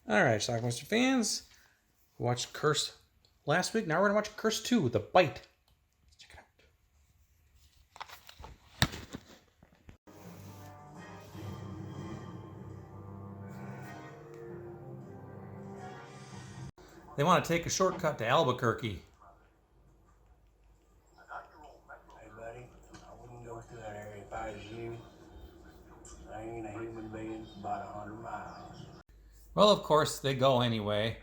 All right, Schlockmeister fans, we watched Curse last week. Now we're going to watch Curse 2, The Bite. Let's check it out. They want to take a shortcut to Albuquerque. Hey, buddy, I wouldn't go through that area if I was you. I ain't a human being for about 100 miles. Well, of course, they go anyway.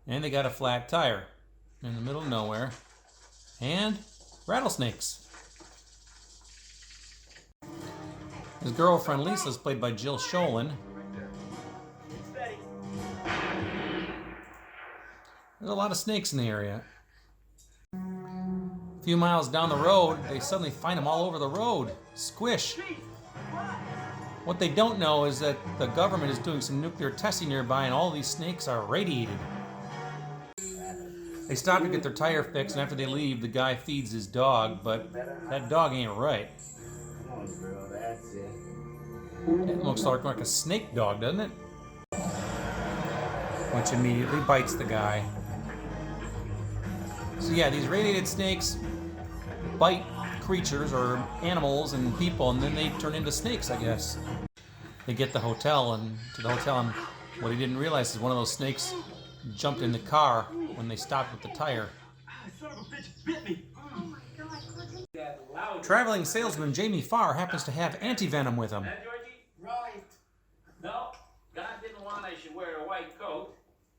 And they got a flat tire in the middle of nowhere. And rattlesnakes. His girlfriend Lisa is played by Jill Sholin. There's a lot of snakes in the area. A few miles down the road, they suddenly find them all over the road. Squish. What they don't know is that the government is doing some nuclear testing nearby and all these snakes are radiated. They stop to get their tire fixed, and after they leave, the guy feeds his dog, but that dog ain't right. Come on, girl, that's it. It looks like a snake dog, doesn't it? Which immediately bites the guy. So yeah, these radiated snakes bite creatures or animals and people, and then they turn into snakes, I guess. They get to the hotel, and what he didn't realize is one of those snakes jumped in the car when they stopped with the tire. Son of a bitch bit me. Traveling salesman Jamie Farr happens to have anti-venom with him. Right. No, God didn't want I should wear a white coat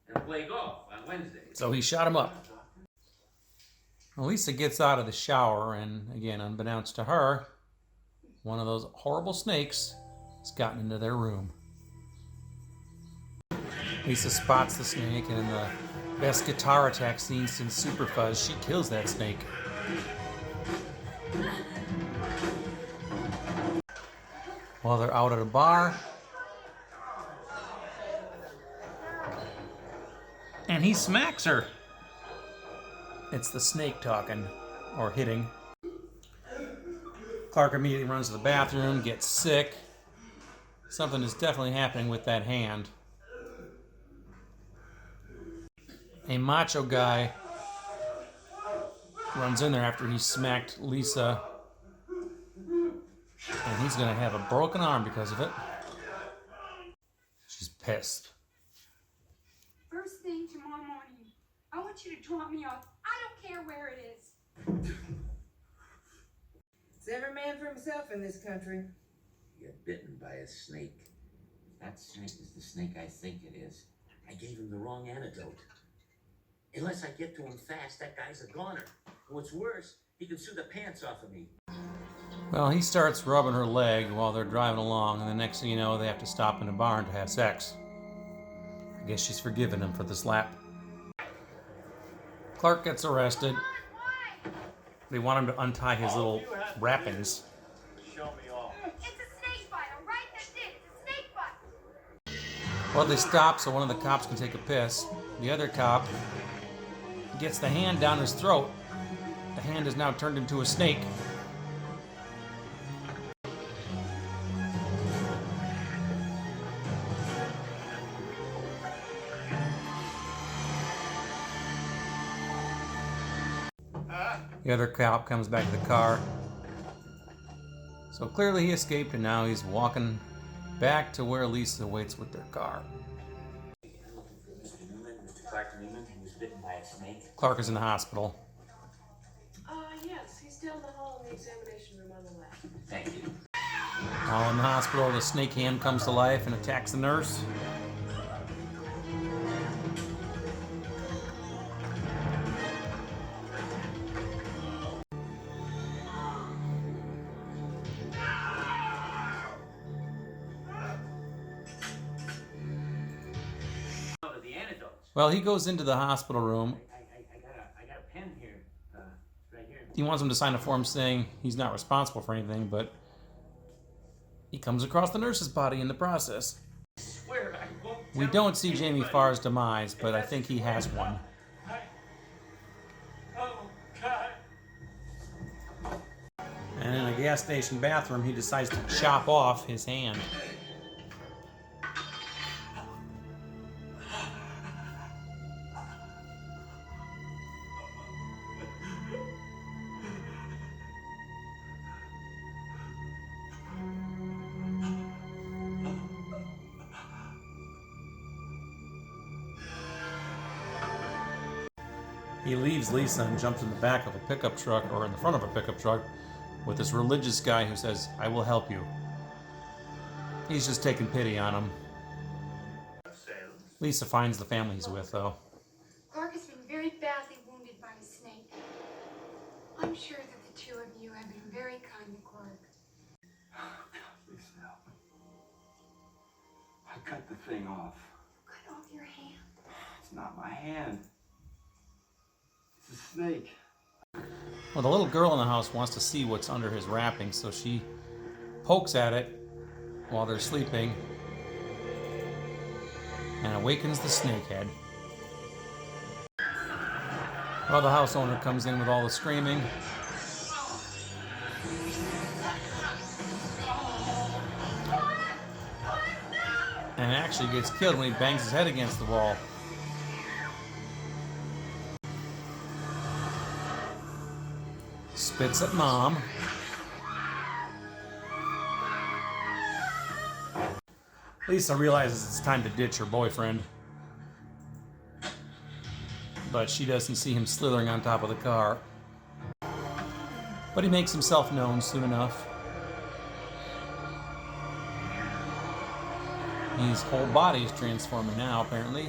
and play golf on Wednesday. So he shot him up. Well, Lisa gets out of the shower, and again, unbeknownst to her, one of those horrible snakes has gotten into their room. Lisa spots the snake, and in the best guitar attack scene since Super Fuzz, she kills that snake. While they're out at a bar, and he smacks her. It's the snake talking, or hitting. Clark immediately runs to the bathroom, gets sick. Something is definitely happening with that hand. A macho guy runs in there after he smacked Lisa, and he's going to have a broken arm because of it. She's pissed. First thing tomorrow morning, I want you to drop me off. I don't care where it is. It's every man for himself in this country. You get bitten by a snake. That snake is the snake I think it is. I gave him the wrong antidote. Unless I get to him fast, that guy's a goner. What's worse, he can sue the pants off of me. Well, he starts rubbing her leg while they're driving along, and the next thing you know, they have to stop in a barn to have sex. I guess she's forgiven him for the slap. Clark gets arrested. They want him to untie his little wrappings. Show me all. It's a snake bite, all right? That's it. It's a snake bite. Well, they stop so one of the cops can take a piss. The other cop gets the hand down his throat. The hand is now turned into a snake. The other cop comes back to the car. So clearly he escaped, and now he's walking back to where Lisa waits with their car. Mr. Newman, Mr. Clark Newman, he was bitten by a snake. Clark is in the hospital. Yes, he's down the hall in the examination room on the left. Thank you. While in the hospital, the snake hand comes to life and attacks the nurse. The antidotes. Well, he goes into the hospital room. I got a pen here. Right here. He wants him to sign a form saying he's not responsible for anything, but he comes across the nurse's body in the process. I swear I won't. We don't see Jamie Farr's demise, but I think he has one. Oh, God. And in a gas station bathroom, he decides to chop off his hand. He leaves Lisa and jumps in the back of a pickup truck, or in the front of a pickup truck, with this religious guy who says, "I will help you." He's just taking pity on him. Lisa finds the family he's with, though. Clark has been very badly wounded by a snake. I'm sure that the two of you have been very kind to Clark. Lisa, help me. I cut the thing off. Cut off your hand. It's not my hand. It's a snake. Well, the little girl in the house wants to see what's under his wrapping, so she pokes at it while they're sleeping and awakens the snakehead. Well, the house owner comes in with all the screaming. And actually gets killed when he bangs his head against the wall. Spits at Mom. Lisa realizes it's time to ditch her boyfriend. But she doesn't see him slithering on top of the car. But he makes himself known soon enough. His whole body is transforming now, apparently,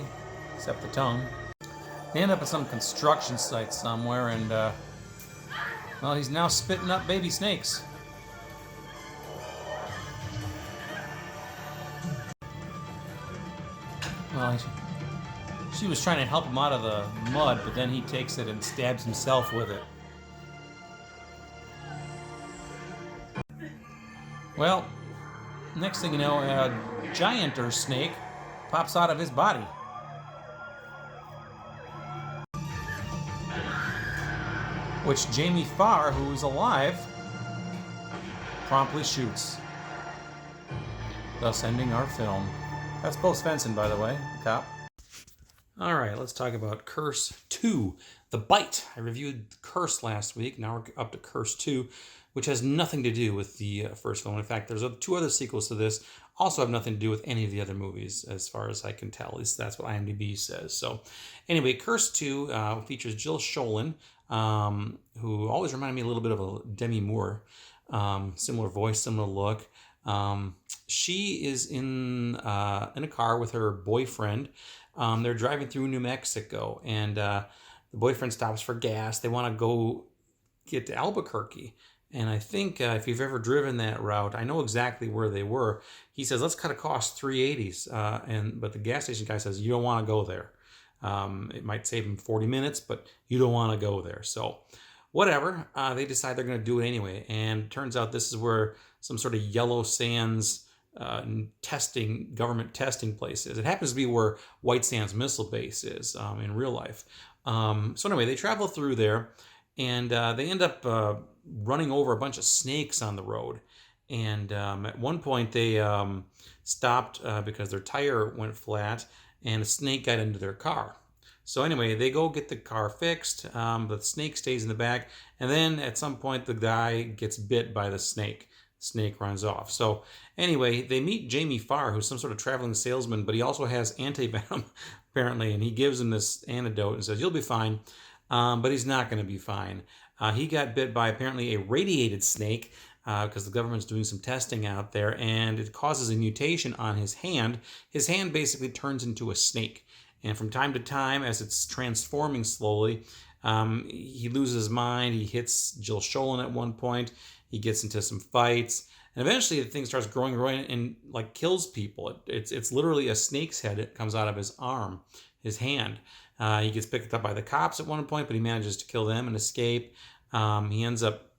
except the tongue. They end up at some construction site somewhere, and, well, he's now spitting up baby snakes. Well, she was trying to help him out of the mud, but then he takes it and stabs himself with it. Well, next thing you know, a gianter snake pops out of his body. Which Jamie Farr, who's alive, promptly shoots, thus ending our film. That's Bo Svensson, by the way, the cop. All right, let's talk about Curse 2, The Bite. I reviewed Curse last week. Now we're up to Curse 2, which has nothing to do with the first film. In fact, there's two other sequels to this, also have nothing to do with any of the other movies, as far as I can tell. At least that's what IMDb says. So anyway, Curse 2 features Jill Schoelen, who always reminded me a little bit of a Demi Moore. Similar voice, similar look. She is in a car with her boyfriend. They're driving through New Mexico, and the boyfriend stops for gas. They want to go get to Albuquerque. And I think if you've ever driven that route, I know exactly where they were. He says, let's cut across 380s. But the gas station guy says, you don't want to go there. It might save him 40 minutes, but you don't want to go there. So whatever, they decide they're going to do it anyway. And turns out this is where some sort of Yellow Sands government testing place is. It happens to be where White Sands Missile Base is in real life. So anyway, they travel through there, and they end up running over a bunch of snakes on the road. And at one point they stopped because their tire went flat, and a snake got into their car. So anyway, they go get the car fixed, but the snake stays in the back, and then at some point the guy gets bit by the snake. Snake runs off. So anyway, they meet Jamie Farr, who's some sort of traveling salesman, but he also has anti-venom, apparently, and he gives him this antidote and says, you'll be fine, but he's not going to be fine. He got bit by apparently a radiated snake because the government's doing some testing out there, and it causes a mutation on his hand. His hand basically turns into a snake, and from time to time, as it's transforming slowly, he loses his mind. He hits Jill Schoelen at one point. He gets into some fights, and eventually the thing starts growing and like kills people. It's literally a snake's head that comes out of his arm, his hand. He gets picked up by the cops at one point, but he manages to kill them and escape. He ends up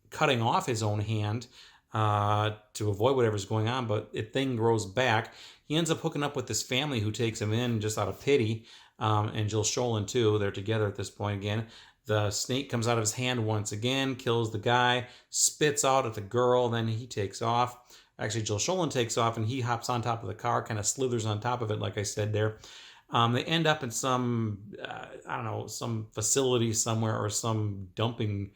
cutting off his own hand to avoid whatever's going on, but the thing grows back. He ends up hooking up with this family who takes him in just out of pity, and Jill Schoelen too. They're together at this point again. The snake comes out of his hand once again, kills the guy, spits out at the girl, then he takes off. Actually, Jill Schoelen takes off, and he hops on top of the car, kind of slithers on top of it, like I said there. They end up in some, some facility somewhere, or some dumping,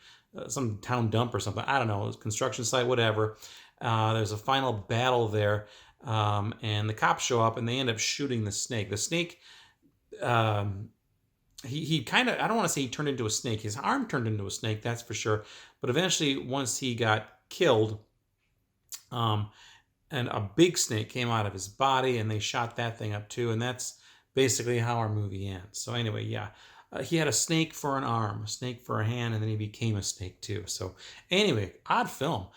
some town dump or something. I don't know, construction site, whatever. There's a final battle there, and the cops show up, and they end up shooting the snake. The snake he kind of, I don't want to say he turned into a snake. His arm turned into a snake, that's for sure. But eventually, once he got killed, and a big snake came out of his body, and they shot that thing up too. And that's basically how our movie ends. So anyway, yeah. He had a snake for an arm, a snake for a hand, and then he became a snake too. So anyway, odd film.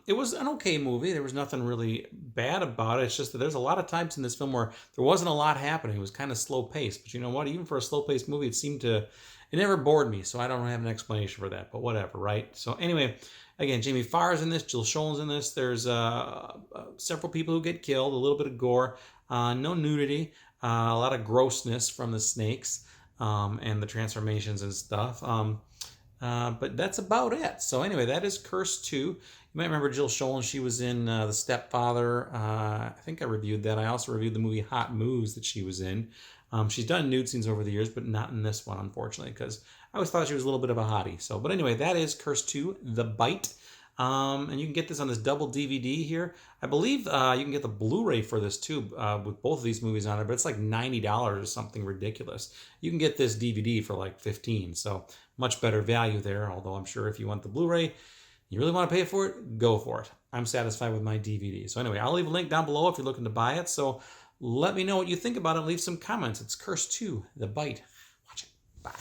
It was an okay movie. There was nothing really bad about it. It's just that there's a lot of times in this film where there wasn't a lot happening. It was kind of slow paced. But you know what? Even for a slow paced movie, it never bored me. So I don't have an explanation for that. But whatever, right? So anyway, again, Jamie Farr's in this. Jill Schoen's in this. There's several people who get killed. A little bit of gore. No nudity. A lot of grossness from the snakes. And the transformations and stuff. But that's about it. So anyway, that is Curse 2. You might remember Jill Schoen. She was in The Stepfather. I think I reviewed that. I also reviewed the movie Hot Moves that she was in. She's done nude scenes over the years, but not in this one, unfortunately, because I always thought she was a little bit of a hottie. So, but anyway, that is Curse 2, The Bite. And you can get this on this double DVD here. I believe you can get the Blu-ray for this too, with both of these movies on it, but it's like $90 or something ridiculous. You can get this DVD for like $15, so much better value there, although I'm sure if you want the Blu-ray, you really want to pay for it, go for it. I'm satisfied with my DVD. So anyway, I'll leave a link down below if you're looking to buy it, so let me know what you think about it. Leave some comments. It's Curse 2, The Bite. Watch it. Bye.